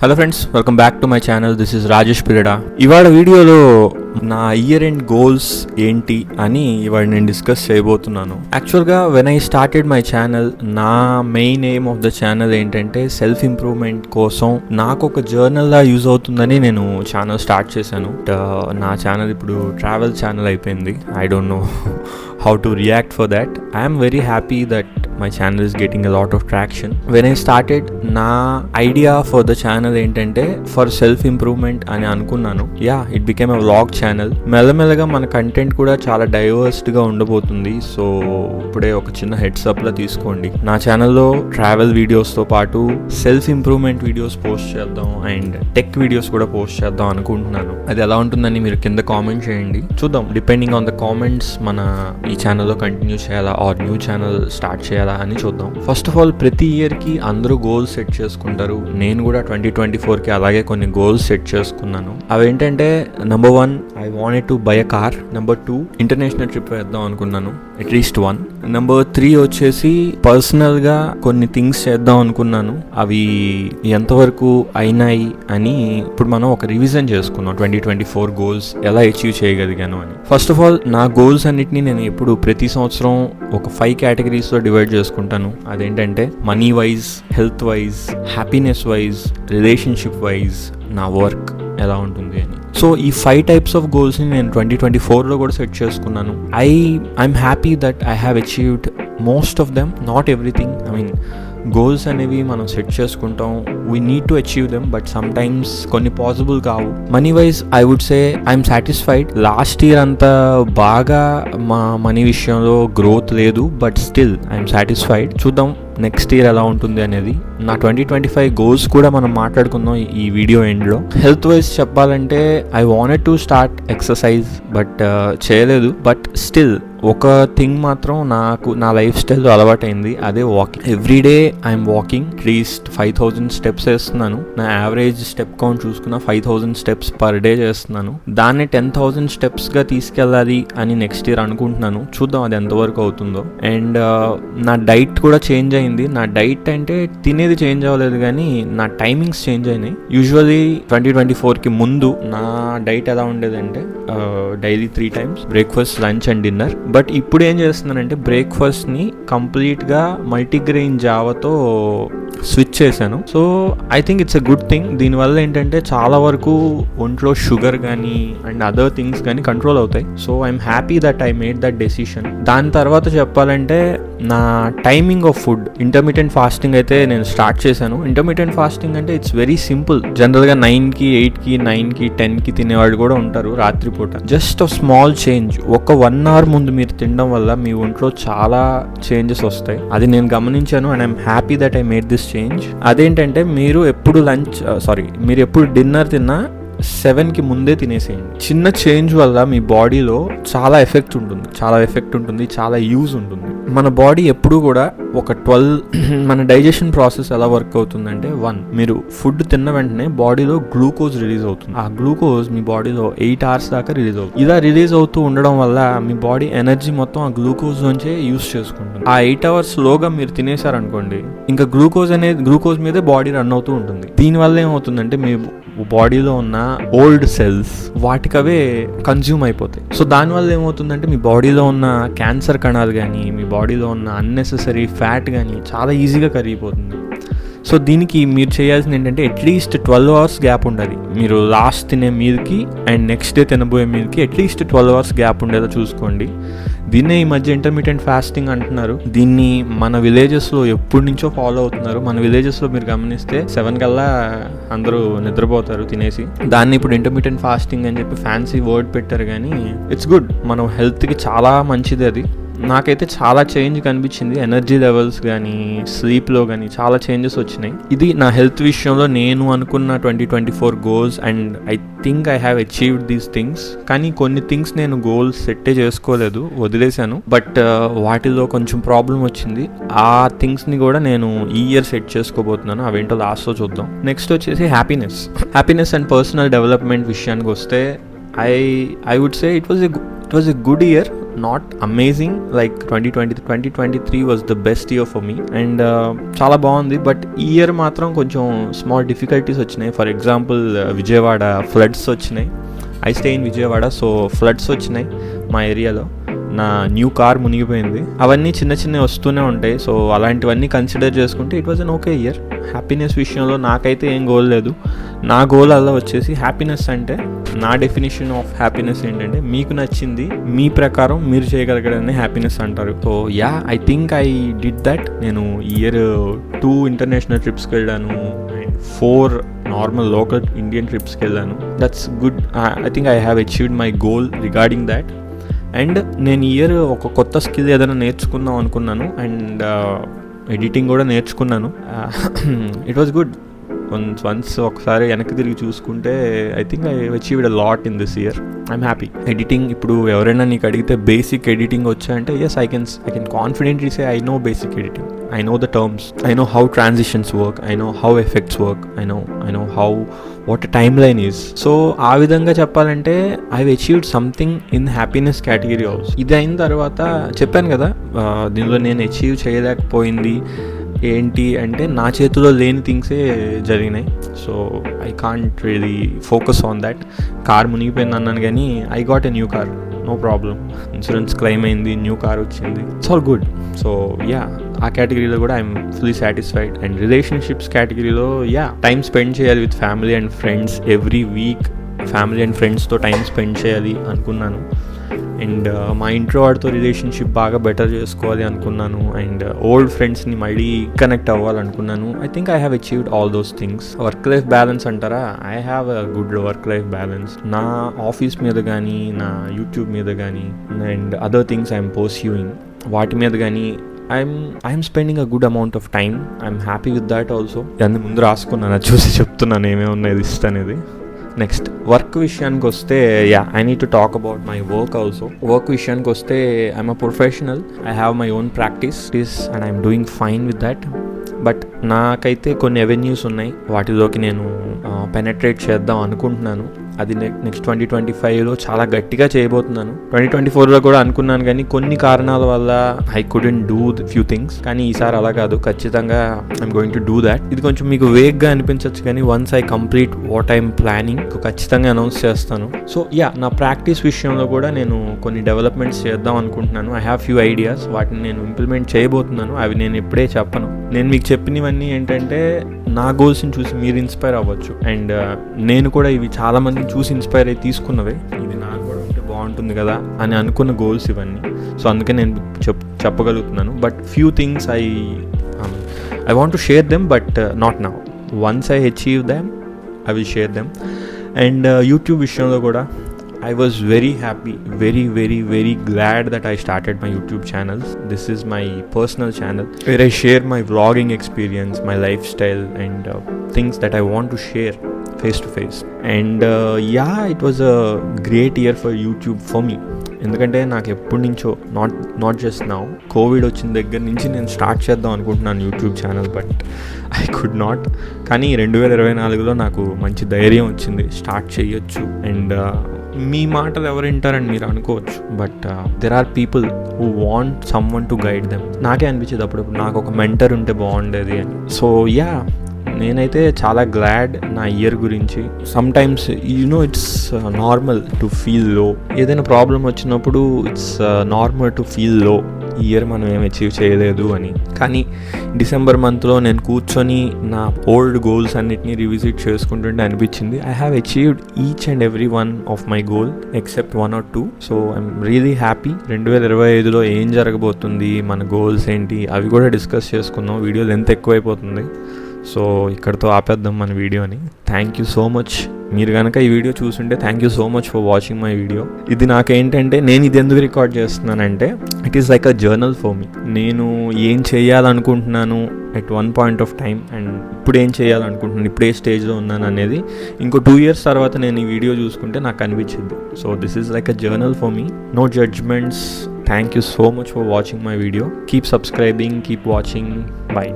Hello friends, welcome back to my channel. This is Rajesh Pirada. ఇవాళ వీడియోలో నా ఇయర్ ఎండ్ గోల్స్ ఏంటి అని ఇవాళ నేను డిస్కస్ చేయబోతున్నాను. యాక్చువల్గా when I started my channel, నా main aim of the channel ఏంటంటే సెల్ఫ్ ఇంప్రూవ్మెంట్ కోసం నాకు ఒక జర్నల్లా యూజ్ అవుతుందని నేను ఛానల్ స్టార్ట్ చేశాను. నా ఛానల్ ఇప్పుడు ట్రావెల్ ఛానల్ అయిపోయింది. I don't know how to react for that. I am very happy that my channel is getting a lot of traction. When I started, నా idea for the channel ఏంటంటే for self improvement అని అనుకున్నాను. It became a vlog channel. మెల్లమెల్లగా మన content కూడా చాలా divorced గా ఉండబోతుంది. సో ఇప్పుడే ఒక చిన్న హెడ్స్ అప్ లా తీసుకోండి. నా ఛానల్లో ట్రావెల్ వీడియోస్ తో పాటు సెల్ఫ్ ఇంప్రూవ్మెంట్ వీడియోస్ పోస్ట్ చేద్దాం అండ్ టెక్ వీడియోస్ కూడా పోస్ట్ చేద్దాం అనుకుంటున్నాను. అది ఎలా ఉంటుందని మీరు కింద కామెంట్ చేయండి, చూద్దాం. డిపెండింగ్ ఆన్ ద కామెంట్స్ మన ఈ ఛానల్లో కంటిన్యూ చేయాలా ఆర్ న్యూ ఛానల్ స్టార్ట్ చేయాలా అని చూద్దాం. ఫస్ట్ ఆఫ్ ఆల్, ప్రతి ఇయర్కి అందరూ గోల్స్ సెట్ చేసుకుంటారు. నేను కూడా 2024కి అలాగే కొన్ని గోల్స్ సెట్ చేసుకున్నాను. అవేంటంటే number 1, I wanted to buy a car. Number 2, international trip వేద్దాం అనుకున్నాను, అట్లీస్ట్ 1. నెంబర్ 3 వచ్చేసి పర్సనల్గా కొన్ని థింగ్స్ చేద్దాం అనుకున్నాను. అవి ఎంతవరకు అయినాయి అని ఇప్పుడు మనం ఒక రివిజన్ చేసుకున్నాం. 2024 గోల్స్ ఎలా అచీవ్ చేయగలిగాను అని. ఫస్ట్ ఆఫ్ ఆల్, నా గోల్స్ అన్నిటిని నేను ఇప్పుడు ప్రతి సంవత్సరం ఒక 5 కేటగిరీస్లో డివైడ్ చేసుకుంటాను. అదేంటంటే money wise, health wise, happiness wise, relationship wise, నా వర్క్ ఎలా ఉంటుంది అని. సో ఈ 5 టైప్స్ ఆఫ్ గోల్స్ని నేను 2024లో కూడా సెట్ చేసుకున్నాను. I'm happy that I have achieved most of them, not everything. I mean goals అనేవి మనం సెట్ చేసుకుంటాం, we need to achieve them, but sometimes కొన్ని పాసిబుల్ కావు. Money wise I would say I'm satisfied. Last year అంత బాగా మా money విషయంలో growth లేదు, బట్ స్టిల్ ఐఎమ్ సాటిస్ఫైడ్. చూద్దాం నెక్స్ట్ ఇయర్ ఎలా ఉంటుంది అనేది. నా 2025 గోల్స్ కూడా మనం మాట్లాడుకుందాం ఈ వీడియో ఎండ్లో. హెల్త్ వైజ్ చెప్పాలంటే I wanted to start exercise, but చేయలేదు. బట్ స్టిల్ ఒక థింగ్ మాత్రం నాకు నా లైఫ్ స్టైల్లో అలవాటైంది, అదే walking. Everyday I'm walking. At least 5000 steps వేస్తున్నాను. నా యావరేజ్ స్టెప్ కౌంట్ చూసుకున్న 5000 స్టెప్స్ పర్ డే చేస్తున్నాను. దాన్ని 10,000 స్టెప్స్గా తీసుకెళ్ళాలి అని నెక్స్ట్ ఇయర్ అనుకుంటున్నాను. చూద్దాం అది ఎంతవరకు అవుతుందో. అండ్ నా డైట్ కూడా చేంజ్ అయింది. నా డైట్ అంటే తినేది చేంజ్ అవ్వలేదు, కానీ నా టైమింగ్స్ చేంజ్ అయినాయి. యూజువలీ 2024కి ముందు నా డైట్ ఎలా ఉండేదంటే daily 3 times breakfast, lunch and dinner. But ఇప్పుడు ఏం చేస్తున్నానంటే బ్రేక్ఫాస్ట్ని కంప్లీట్గా మల్టీగ్రెయిన్ జావాతో స్విచ్ చేశాను. So I think it's a good thing. దీనివల్ల ఏంటంటే చాలా వరకు ఒంట్లో షుగర్ కానీ అండ్ అదర్ థింగ్స్ కానీ కంట్రోల్ అవుతాయి. So I'm happy that I made that decision. దాని తర్వాత చెప్పాలంటే నా timing of food, intermediate fasting అయితే నేను స్టార్ట్ చేశాను. ఇంటర్మీడియట్ ఫాస్టింగ్ అంటే ఇట్స్ వెరీ సింపుల్. జనరల్గా 9కి, 8కి, 9కి, 10కి తినేవాళ్ళు కూడా ఉంటారు రాత్రిపూట. జస్ట్ స్మాల్ చేంజ్, ఒక 1 hour ముందు మీరు తినడం వల్ల మీ ఒంట్లో చాలా చేంజెస్ వస్తాయి. అది నేను గమనించాను and I'm happy that I made this change. అదేంటంటే మీరు ఎప్పుడు మీరు ఎప్పుడు డిన్నర్ తిన్నా 7కి ముందే తినేసేయండి. చిన్న చేంజ్ వల్ల మీ బాడీలో చాలా ఎఫెక్ట్ ఉంటుంది, చాలా యూజ్ ఉంటుంది. మన బాడీ ఎప్పుడు కూడా ఒక 12 మన డైజెషన్ ప్రాసెస్ ఎలా వర్క్ అవుతుందంటే, 1, మీరు ఫుడ్ తిన్న వెంటనే బాడీలో గ్లూకోజ్ రిలీజ్ అవుతుంది. ఆ గ్లూకోజ్ మీ బాడీలో 8 hours దాకా రిలీజ్ అవుతుంది. ఇలా రిలీజ్ అవుతూ ఉండడం వల్ల మీ బాడీ ఎనర్జీ మొత్తం ఆ గ్లూకోజ్ నుంచే యూజ్ చేసుకుంటుంది. ఆ 8 hours లోగా మీరు తినేశారనుకోండి, ఇంకా గ్లూకోజ్ మీదే బాడీ రన్ అవుతూ ఉంటుంది. దీనివల్ల ఏమవుతుందంటే మీ బాడీలో ఉన్న ఓల్డ్ సెల్స్ వాటికవే కన్జ్యూమ్ అయిపోతాయి. సో దానివల్ల ఏమవుతుందంటే మీ బాడీలో ఉన్న క్యాన్సర్ కణాలు కానీ, మీ బాడీలో ఉన్న అన్నెసెసరీ ఫ్యాట్ కానీ చాలా ఈజీగా కరిగిపోతుంది. సో దీనికి మీరు చేయాల్సింది ఏంటంటే అట్లీస్ట్ 12 hours గ్యాప్ ఉండాలి. మీరు లాస్ట్ తినే మీల్కి అండ్ నెక్స్ట్ డే తినబోయే మీల్కి అట్లీస్ట్ 12 hours గ్యాప్ ఉండేలా చూసుకోండి. దీన్నే ఈ మధ్య ఇంటర్మీడియట్ ఫాస్టింగ్ అంటున్నారు. దీన్ని మన విలేజెస్లో ఎప్పటి నుంచో ఫాలో అవుతున్నారు. మన విలేజెస్లో మీరు గమనిస్తే 7 కల్లా అందరూ నిద్రపోతారు తినేసి. దాన్ని ఇప్పుడు ఇంటర్మీడియట్ ఫాస్టింగ్ అని చెప్పి ఫ్యాన్సీ వర్డ్ పెట్టారు, కానీ ఇట్స్ గుడ్. మన హెల్త్కి చాలా మంచిది అది. నాకైతే చాలా చేంజ్ కనిపించింది. ఎనర్జీ లెవెల్స్ కానీ, స్లీప్లో కానీ చాలా చేంజెస్ వచ్చినాయి. ఇది నా హెల్త్ విషయంలో నేను అనుకున్న 2024 goals and I think I have achieved these things. కానీ కొన్ని థింగ్స్ నేను గోల్స్ సెట్టే చేసుకోలేదు, వదిలేశాను. బట్ వాటిలో కొంచెం ప్రాబ్లం వచ్చింది. ఆ థింగ్స్ని కూడా నేను ఈ ఇయర్ సెట్ చేసుకోబోతున్నాను. అవేంటో లాస్ట్లో చూద్దాం. నెక్స్ట్ వచ్చేసి హ్యాపీనెస్ అండ్ పర్సనల్ డెవలప్మెంట్ విషయానికి వస్తే I would say it was a good year. Not amazing like 2023 was the best year for me and చాలా బాగుంది. బట్ ఈ ఇయర్ మాత్రం కొంచెం స్మాల్ డిఫికల్టీస్ వచ్చినాయి. ఫర్ ఎగ్జాంపుల్ విజయవాడ ఫ్లడ్స్ వచ్చినాయి. I stay in Vijayawada, so floods వచ్చినాయి మా ఏరియాలో. నా న్యూ కార్ మునిగిపోయింది. అవన్నీ చిన్న చిన్నవి వస్తూనే ఉంటాయి. సో అలాంటివన్నీ కన్సిడర్ చేసుకుంటే it was an okay year. Happiness విషయంలో నాకైతే ఏం గోల్ లేదు. నా గోల్ అలా వచ్చేసి హ్యాపీనెస్ అంటే, నా డెఫినేషన్ ఆఫ్ హ్యాపీనెస్ ఏంటంటే మీకు నచ్చింది మీ ప్రకారం మీరు చేయగలగడనే హ్యాపీనెస్ అంటారు. So yeah, I think I did that. నేను ఇయర్ 2 ఇంటర్నేషనల్ ట్రిప్స్కి వెళ్ళాను అండ్ 4 నార్మల్ లోకల్ ఇండియన్ ట్రిప్స్కి వెళ్ళాను. That's good. I think I have achieved my goal regarding that. And నేను ఇయర్ ఒక కొత్త స్కిల్ ఏదైనా నేర్చుకుందాం అనుకున్నాను అండ్ ఎడిటింగ్ కూడా నేర్చుకున్నాను. It was good. వన్స్ ఒకసారి వెనక్కి తిరిగి చూసుకుంటే I think I achieved a lot in this year. I'm happy. Editing ఇప్పుడు ఎవరైనా నీకు అడిగితే బేసిక్ ఎడిటింగ్ వచ్చాయంటే yes, I can confidently say I know basic editing. I know the terms, I know how transitions work, I know how effects work, I know how what a timeline is. So ఆ విధంగా చెప్పాలంటే I've achieved something in happiness category also. ఇది అయిన తర్వాత చెప్పాను కదా, దీనిలో నేను అచీవ్ చేయలేకపోయింది ఏంటి అంటే నా చేతిలో లేని థింగ్సే జరిగినాయి. So I can't really focus on that. Car మునిగిపోయింది అన్నాను కానీ I got a new car, no problem. Insurance claim అయింది, న్యూ కార్ వచ్చింది, it's all good. So yeah, ఆ కేటగిరీలో కూడా I'm fully satisfied. And relationships కేటగిరీలో యా, టైం స్పెండ్ చేయాలి with family and friends. Every week family and ఫ్రెండ్స్తో time spend చేయాలి అనుకున్నాను. అండ్ మా ఇంట్లో వాడితో రిలేషన్షిప్ బాగా బెటర్ చేసుకోవాలి అనుకున్నాను. అండ్ ఓల్డ్ ఫ్రెండ్స్ని మళ్ళీ కనెక్ట్ అవ్వాలనుకున్నాను. I think I have achieved all those things. Work life balance అంటారా, I have a good work life balance. నా ఆఫీస్ మీద కానీ, నా యూట్యూబ్ మీద కానీ and other things I'm pursuing, వాటి మీద కానీ I'm spending a good amount of time. I'm happy with that also. దాన్ని ముందు రాసుకున్నాను, అది చూసి చెప్తున్నాను ఏమేమి ఉన్నాయి లిస్ట్ అనేది. నెక్స్ట్ వర్క్ విషయానికి వస్తే yeah, I need to talk about my work also. Work విషయానికి వస్తే I'm a professional, I have my own practice and I'm doing fine with that. But నాకైతే కొన్ని అవెన్యూస్ ఉన్నాయి, వాటిలోకి నేను పెనట్రేట్ చేద్దాం అనుకుంటున్నాను. అది నెక్స్ట్ 2025లో చాలా గట్టిగా చేయబోతున్నాను. 2024లో కూడా అనుకున్నాను కానీ కొన్ని కారణాల వల్ల I couldn't do few things. కానీ ఈసారి అలా కాదు, ఖచ్చితంగా I'm going to do that. ఇది కొంచెం మీకు వేగ్గా అనిపించవచ్చు కానీ once I complete what I'm planning ఖచ్చితంగా అనౌన్స్ చేస్తాను. సో యా, నా ప్రాక్టీస్ విషయంలో కూడా నేను కొన్ని డెవలప్మెంట్స్ చేద్దాం అనుకుంటున్నాను. ఐ హ్యావ్ ఫ్యూ ఐడియాస్, వాటిని నేను ఇంప్లిమెంట్ చేయబోతున్నాను. అవి నేను ఇప్పుడే చెప్పను. నేను మీకు చెప్పినవన్నీ ఏంటంటే నా గోల్స్ని చూసి మీరు ఇన్స్పైర్ అవ్వచ్చు. అండ్ నేను కూడా ఇవి చాలా మందిని చూసి ఇన్స్పైర్ అయ్యి తీసుకున్నవే. ఇది నాకు కూడా ఉంటే బాగుంటుంది కదా అని అనుకున్న గోల్స్ ఇవన్నీ. సో అందుకే నేను చెప్పగలుగుతున్నాను. But few things I want to share them, but not now. Once I achieve them I will share them. And YouTube విషయంలో కూడా I was very happy, very glad that I started my YouTube channels. This is my personal channel where I share my vlogging experience, my lifestyle and things that I want to share face to face. And yeah, it was a great year for YouTube for me. ఎందుకంటే నాకు ఎప్పటి నుంచో not just now, Covid వచ్చిన దగ్గర నుంచి నేను start చేద్దాం అనుకుంటున్నాను YouTube channel, but I could not. కానీ 2024లో నాకు మంచి ధైర్యం వచ్చింది, స్టార్ట్ చేయొచ్చు. అండ్ మీ మాటలు ఎవరు వింటారని మీరు అనుకోవచ్చు, but there are people who want someone to guide them. నాకే అనిపించేది అప్పుడప్పుడు నాకు ఒక మెంటర్ ఉంటే బాగుండేది అని. సో యా, నేనైతే చాలా గ్లాడ్ నా ఇయర్ గురించి. Sometimes it's normal to feel లో. ఏదైనా ప్రాబ్లం వచ్చినప్పుడు ఇట్స్ నార్మల్ టు ఫీల్ లో, ఈ ఇయర్ మనం ఏం అచీవ్ చేయలేదు అని. కానీ డిసెంబర్ మంత్లో నేను కూర్చొని నా ఓల్డ్ గోల్స్ అన్నిటినీ రివిజిట్ చేసుకుంటుంటే అనిపించింది I have achieved each and every one of my goal except 1 or 2. So I'm really happy. 2025లో ఏం జరగబోతుంది, మన గోల్స్ ఏంటి, అవి కూడా డిస్కస్ చేసుకుందాం. వీడియో లెంత్ ఎక్కువైపోతుంది, సో ఇక్కడితో ఆపేద్దాం మన వీడియోని. Thank you so much. మీరు కనుక ఈ వీడియో చూసుంటే thank you so much for watching my video. ఇది నాకేంటంటే, నేను ఇది ఎందుకు రికార్డ్ చేస్తున్నానంటే it is like a journal for me. నేను ఏం చేయాలనుకుంటున్నాను at one point of time and ఇప్పుడు ఏం చేయాలనుకుంటున్నాను, ఇప్పుడు ఏ స్టేజ్లో ఉన్నాను అనేది ఇంకో 2 years తర్వాత నేను ఈ వీడియో చూసుకుంటే నాకు అనిపించింది. So this is like a journal for me. No judgements. Thank you so much for watching my video. Keep subscribing, keep watching. Bye.